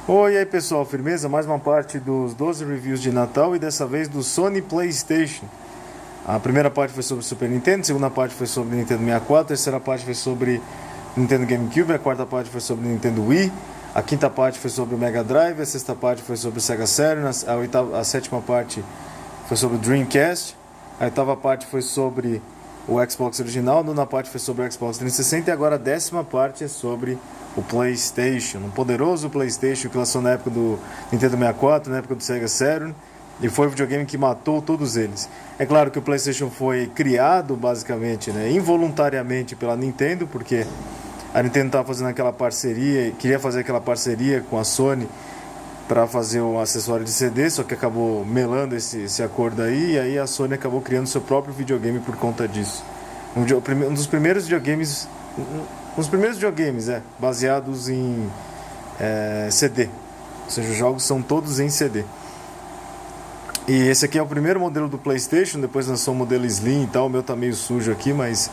Oi, e aí pessoal, firmeza? Mais uma parte dos 12 reviews de Natal e dessa vez do Sony PlayStation. A primeira parte foi sobre Super Nintendo, a segunda parte foi sobre Nintendo 64, a terceira parte foi sobre Nintendo GameCube, a quarta parte foi sobre Nintendo Wii, a quinta parte foi sobre o Mega Drive, a sexta parte foi sobre o Sega Saturn, a sétima parte foi sobre o Dreamcast, a oitava parte foi sobre o Xbox original, a nona parte foi sobre o Xbox 360 e agora a décima parte é sobre o PlayStation, um poderoso PlayStation que lançou na época do Nintendo 64, na época do Sega Saturn, e foi o videogame que matou todos eles. É claro que o PlayStation foi criado basicamente, involuntariamente pela Nintendo, porque a Nintendo estava fazendo aquela parceria, queria fazer aquela parceria com a Sony para fazer um acessório de CD, só que acabou melando esse acordo aí, e aí a Sony acabou criando seu próprio videogame por conta disso. Um dos primeiros videogames, baseados em CD, ou seja, os jogos são todos em CD. E esse aqui é o primeiro modelo do PlayStation, depois lançou o modelo Slim e tal, o meu tá meio sujo aqui, mas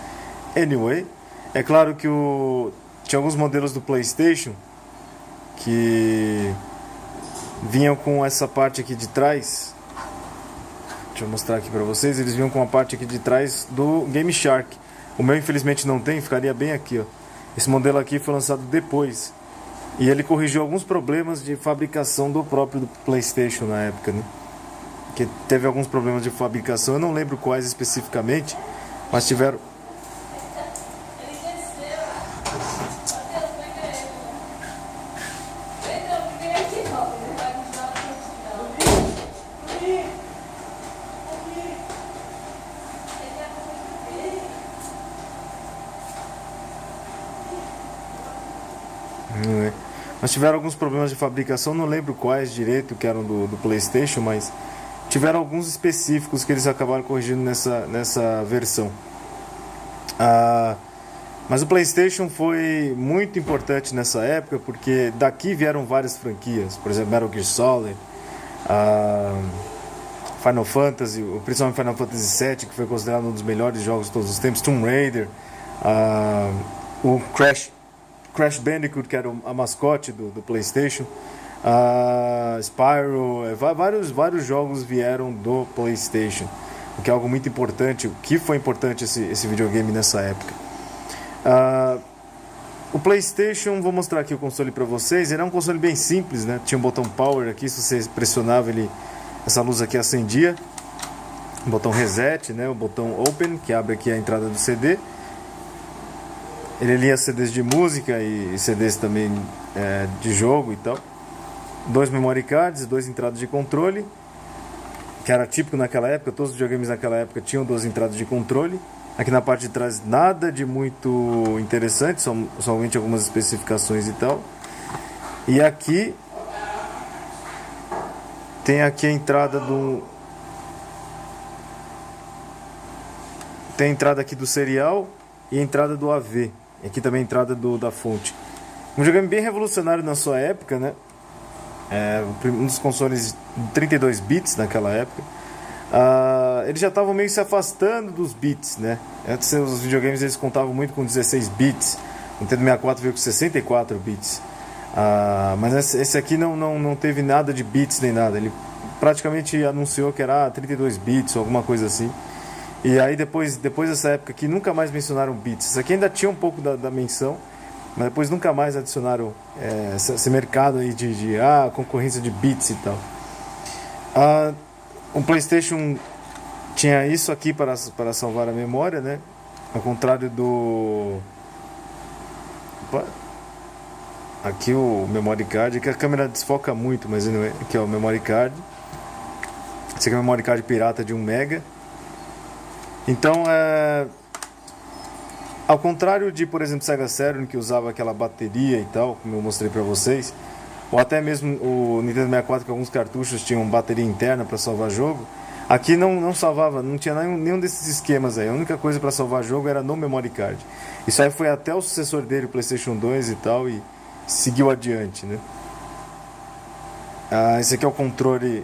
anyway. É claro que tinha alguns modelos do PlayStation que vinham com essa parte aqui de trás. Deixa eu mostrar aqui pra vocês. Eles vinham com a parte aqui de trás do Game Shark. O meu infelizmente não tem, ficaria bem aqui, ó. Esse modelo aqui foi lançado depois. E ele corrigiu alguns problemas de fabricação do próprio PlayStation na época, né? Que teve alguns problemas de fabricação, eu não lembro quais especificamente, mas tiveram. Mas tiveram alguns problemas de fabricação, não lembro quais direito que eram do PlayStation, mas tiveram alguns específicos que eles acabaram corrigindo nessa versão. Mas o PlayStation foi muito importante nessa época, porque daqui vieram várias franquias, por exemplo, Metal Gear Solid, Final Fantasy, principalmente Final Fantasy VII, que foi considerado um dos melhores jogos de todos os tempos, Tomb Raider, o Crash Bandicoot, que era a mascote do PlayStation, Spyro, vários jogos vieram do PlayStation, o que é algo muito importante, o que foi importante esse videogame nessa época. O PlayStation, vou mostrar aqui o console para vocês. Ele é um console bem simples, né? Tinha um botão Power aqui, se você pressionava essa luz aqui acendia, o botão Reset, né? O botão Open, que abre aqui a entrada do CD. Ele lia CDs de música e CDs também de jogo e tal. 2 memory cards, 2 entradas de controle, que era típico naquela época. Todos os videogames naquela época tinham 2 entradas de controle. Aqui na parte de trás nada de muito interessante, somente algumas especificações e tal. E aqui tem aqui a entrada tem a entrada aqui do serial e a entrada do AV. E aqui também a entrada da fonte. Um videogame bem revolucionário na sua época, né? Um dos consoles de 32 bits naquela época. Eles já estavam meio se afastando dos bits, né? Antes os videogames eles contavam muito com 16 bits. O Nintendo 64 veio com 64 bits. Mas esse aqui não teve nada de bits nem nada. Ele praticamente anunciou que era 32 bits ou alguma coisa assim. E aí depois dessa época aqui nunca mais mencionaram bits. Isso aqui ainda tinha um pouco da menção, mas depois nunca mais adicionaram esse mercado aí de concorrência de bits e tal. O PlayStation tinha isso aqui para salvar a memória, né? Ao contrário do... Opa. Aqui o memory card, que a câmera desfoca muito, mas aqui é o memory card. Esse aqui é o memory card pirata de 1 mega. Então, ao contrário de, por exemplo, Sega Saturn, que usava aquela bateria e tal, como eu mostrei para vocês, ou até mesmo o Nintendo 64, que alguns cartuchos tinham bateria interna para salvar jogo, aqui não salvava, não tinha nenhum desses esquemas aí. A única coisa para salvar jogo era no memory card. Isso aí foi até o sucessor dele, o PlayStation 2 e tal, e seguiu adiante, né? Esse aqui é o controle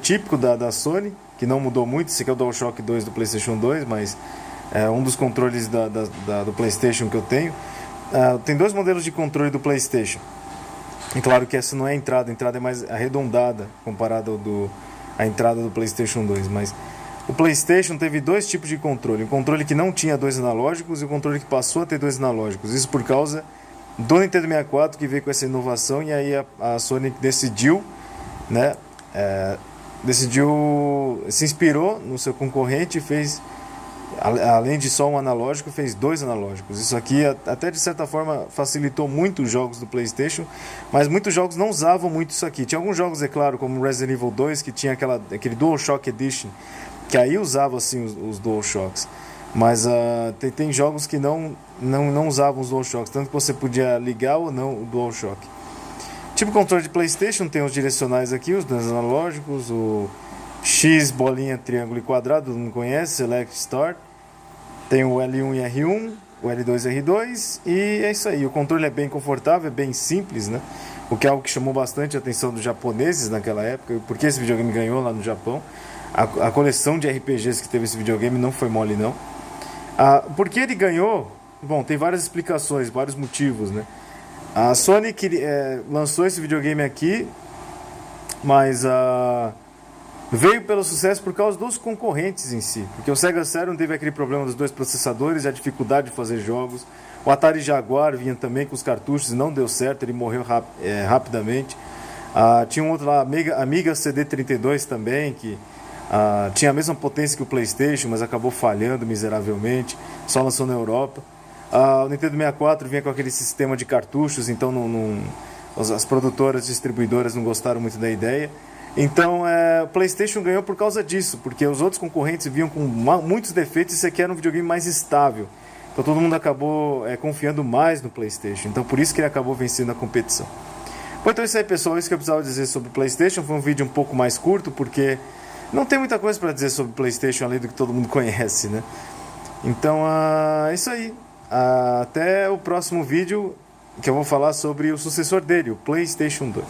típico da Sony, que não mudou muito. Esse aqui é o DualShock 2 do PlayStation 2, mas é um dos controles do PlayStation que eu tenho. Tem 2 modelos de controle do PlayStation. E claro que essa não é a entrada é mais arredondada comparada à entrada do PlayStation 2, mas o PlayStation teve dois tipos de controle, o controle que não tinha dois analógicos e o controle que passou a ter dois analógicos. Isso por causa do Nintendo 64 que veio com essa inovação, e aí a Sony decidiu, né, se inspirou no seu concorrente e fez, além de só um analógico, fez dois analógicos. Isso aqui até de certa forma facilitou muito os jogos do PlayStation, mas muitos jogos não usavam muito isso aqui. Tinha alguns jogos, é claro, como Resident Evil 2, que tinha aquele DualShock Edition, que aí usava assim os DualShocks. Mas tem jogos que não usavam os DualShocks, tanto que você podia ligar ou não o DualShock. Tipo controle de PlayStation, tem os direcionais aqui, os dois analógicos, o X, bolinha, triângulo e quadrado, todo mundo conhece, Select Start. Tem o L1 e R1, o L2 e R2, e é isso aí. O controle é bem confortável, é bem simples, né? O que é algo que chamou bastante a atenção dos japoneses naquela época, porque esse videogame ganhou lá no Japão. A coleção de RPGs que teve esse videogame não foi mole, não. Por que ele ganhou? Bom, tem várias explicações, vários motivos, né? A Sony lançou esse videogame aqui, mas veio pelo sucesso por causa dos concorrentes em si. Porque o Sega Saturn teve aquele problema dos dois processadores e a dificuldade de fazer jogos. O Atari Jaguar vinha também com os cartuchos e não deu certo, ele morreu rapidamente. Tinha um outro lá, Amiga CD32 também, que tinha a mesma potência que o PlayStation, mas acabou falhando miseravelmente, só lançou na Europa. O Nintendo 64 vinha com aquele sistema de cartuchos, então as produtoras, distribuidoras não gostaram muito da ideia. Então o PlayStation ganhou por causa disso, porque os outros concorrentes vinham com muitos defeitos e esse aqui era um videogame mais estável. Então todo mundo acabou confiando mais no PlayStation, então por isso que ele acabou vencendo a competição. Bom, então é isso aí, pessoal, isso que eu precisava dizer sobre o PlayStation. Foi um vídeo um pouco mais curto, porque não tem muita coisa para dizer sobre o PlayStation além do que todo mundo conhece, né? Então é isso aí. Até o próximo vídeo, que eu vou falar sobre o sucessor dele, o PlayStation 2.